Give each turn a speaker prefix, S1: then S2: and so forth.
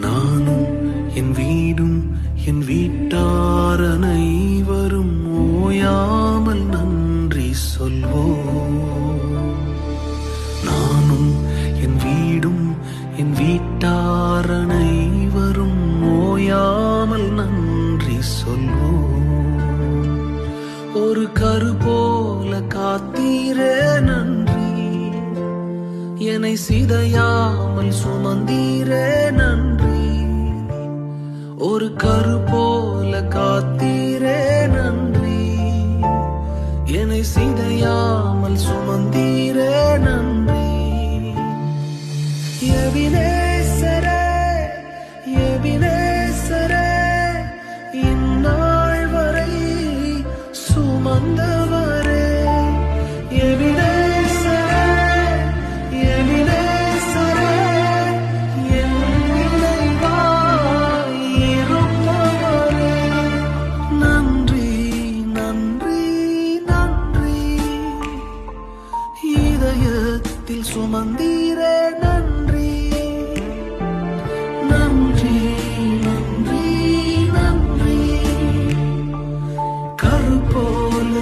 S1: நானும் என் வீடும் என் வீட்டார் அனைவரும் ஓயாமல் நன்றி சொல்வோம். நானும் என் வீடும் என் வீட்டார் அனைவரும் ஓயாமல் நன்றி சொல்வோம். ஒரு கரு போல காத்தீரே நன்றி, என்னை சிதையாமல் சுமந்தீரே நன்றி. ஒரு கரு போல காத்தீரே நன்றி, என்னை சிதையாமல் சுமந்தீரே நன்றி. எபினேசரே எபினேசரே, இந்நாள் வரை சுமந்தவரே. எபினேசரே எபினேசரே, என் நினைவாய் இருப்பவரே. நன்றி நன்றி நன்றி, இதயத்தில் சுமந்தீரே நன்றி. நன்றி நன்றி நன்றி, கரு போல